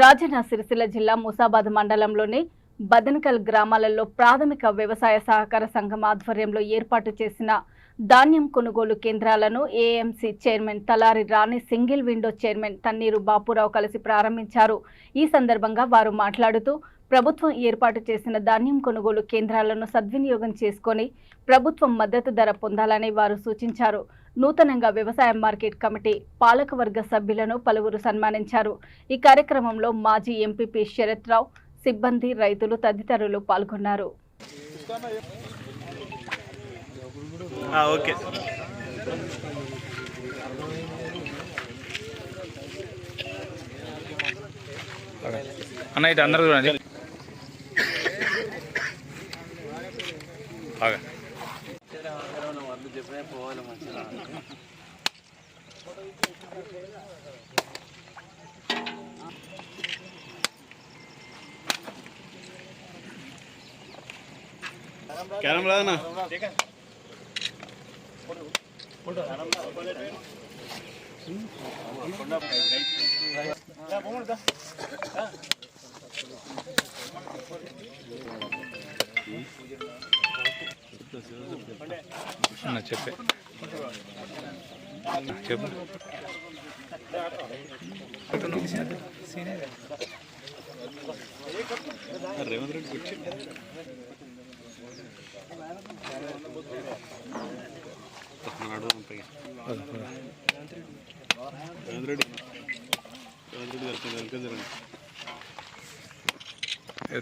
రాజన్న సిరిసిల్ల జిల్లా ముసాబాద్ మండలంలోని బదనకల్ గ్రామాలలో ప్రాథమిక వ్యవసాయ సహకార సంఘం ఆధ్వర్యంలో ఏర్పాటు చేసిన ధాన్యం కొనుగోలు కేంద్రాలను AMC chairman Talari Rani single window chairman Tanneeru Bapurao కలిసి ప్రారంభించారు। ఈ సందర్భంగా వారు మాట్లాడుతూ ప్రభుత్వం ఏర్పాటు చేసిన ధాన్యం కొనుగోలు కేంద్రాలను సద్వినియోగం చేసుకొని ప్రభుత్వం మద్దతు ధర పొందాలని వారు సూచించారు। నూతనంగా వ్యవసాయ మార్కెట్ కమిటీ పాలకవర్గ సభ్యులను పలువురు సన్మానించారు। ఈ కార్యక్రమంలో మాజీ ఎంపీపీ శరత్ రావు, సిబ్బంది, రైతులు తదితరులు పాల్గొన్నారు। అన్న ఇటు అందరూ చూడండి। कैरम लगा ना చెప్పే చెప్పు రేవంత్ రెడ్డి కూర్చో రేవంత్ రెడ్డి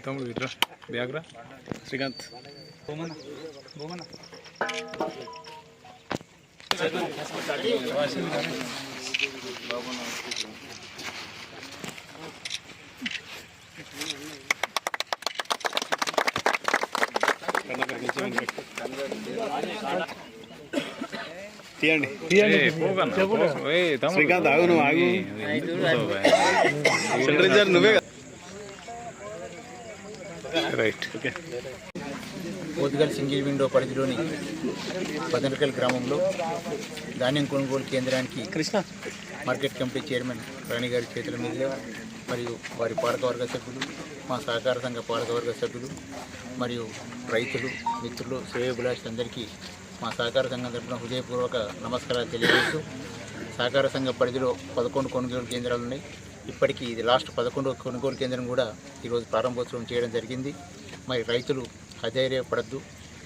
తమ్ముడు ఇట్రా బ్యాగ్రా శ్రీకాంత్ తీయండి శ్రీకాంత్ ఆగు నువ్వు ఆగు సెంట్రల్ నువ్వే right okay Potugal single window పరిధిలోని బదనకల్ గ్రామంలో ధాన్యం కొనుగోలు కేంద్రానికి మార్కెట్ కమిటీ చైర్మన్ రాణి గారి చేతుల మీదుగా మరియు వారి పాలకవర్గ సభ్యులు, మా సహకార సంఘ పాలకవర్గ సభ్యులు మరియు రైతులు, మిత్రులు, శ్రేయోభిలాషులందరికీ మా సహకార సంఘం తరఫున హృదయపూర్వక నమస్కారాలు తెలియజేస్తూ, సహకార సంఘ పరిధిలో 11 కొనుగోలు కేంద్రాలు ఉన్నాయి. ఇప్పటికీ ఇది లాస్ట్ 11వ కొనుగోలు కేంద్రం కూడా ఈరోజు ప్రారంభోత్సవం చేయడం జరిగింది. మరి రైతులు అధైర్యపడద్దు,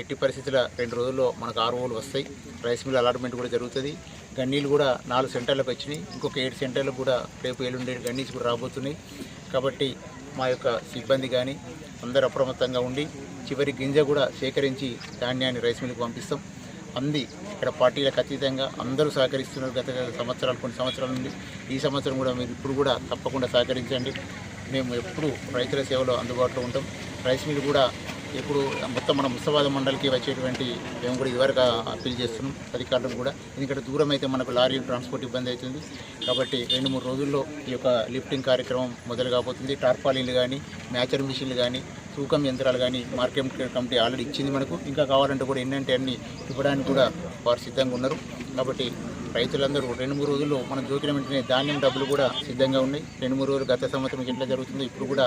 ఎట్టి పరిస్థితుల 2 రోజుల్లో మనకు ROలు వస్తాయి. రైస్ మిల్ అలాట్మెంట్ కూడా జరుగుతుంది. గన్నీలు కూడా 4 సెంటర్లకు వచ్చినాయి. ఇంకొక 7 సెంటర్లకు కూడా రేపు ఎల్లుండి గన్నీస్ కూడా రాబోతున్నాయి. కాబట్టి మా యొక్క సిబ్బంది కానీ అందరూ అప్రమత్తంగా ఉండి చివరి గింజ కూడా సేకరించి ధాన్యాన్ని రైస్ మిల్కి పంపిస్తాం. ఇక్కడ పార్టీలకు అతీతంగా అందరూ సహకరిస్తున్నారు. గత కొన్ని సంవత్సరాల నుండి ఈ సంవత్సరం కూడా మీరు ఇప్పుడు కూడా తప్పకుండా సహకరించండి. మేము ఎప్పుడు రైతుల సేవలో అందుబాటులో ఉంటాం. రైస్ మిల్ కూడా ఇప్పుడు మొత్తం మన ముస్తాబాద్ మండలికి వచ్చేటువంటి మేము కూడా ఇదివరకు అప్పీల్ చేస్తున్నాం అధికారులకు కూడా. ఎందుకంటే దూరం అయితే మనకు లారీ ట్రాన్స్పోర్ట్ ఇబ్బంది అవుతుంది. కాబట్టి 2-3 రోజుల్లో ఈ యొక్క లిఫ్టింగ్ కార్యక్రమం మొదలు కాబోతుంది. టార్పాలిన్లు కానీ, మ్యాచర్ మిషన్లు కానీ, తూకం యంత్రాలు కానీ మార్కెట్ కమిటీ ఆల్రెడీ ఇచ్చింది మనకు. ఇంకా కావాలంటే కూడా ఎన్నంటే అన్ని ఇవ్వడానికి కూడా వారు సిద్ధంగా ఉన్నారు. కాబట్టి రైతులందరూ 2-3 రోజుల్లో మనం జోకిన వెంటనే ధాన్యం డబ్బులు కూడా సిద్ధంగా ఉన్నాయి. 2-3 రోజులు గత సంవత్సరం ఎట్లా జరుగుతుందో ఇప్పుడు కూడా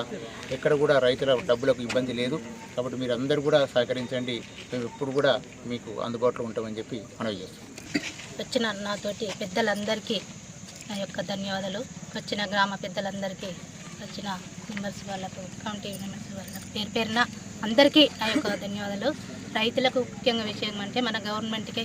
ఎక్కడ కూడా రైతుల డబ్బులకు ఇబ్బంది లేదు. కాబట్టి మీరు అందరూ కూడా సహకరించండి. మేము ఎప్పుడు కూడా మీకు అందుబాటులో ఉంటామని చెప్పి మనవి చేస్తాం. వచ్చిన నాతోటి పెద్దలందరికీ నా యొక్క ధన్యవాదాలు. వచ్చిన గ్రామ పెద్దలందరికీ, వచ్చిన మెంబర్స్ వాళ్ళకు, కమిటీ మెంబర్స్ వాళ్ళకు పేరున అందరికీ నా యొక్క ధన్యవాదాలు. రైతులకు ముఖ్యంగా విషయం అంటే మన గవర్నమెంట్కే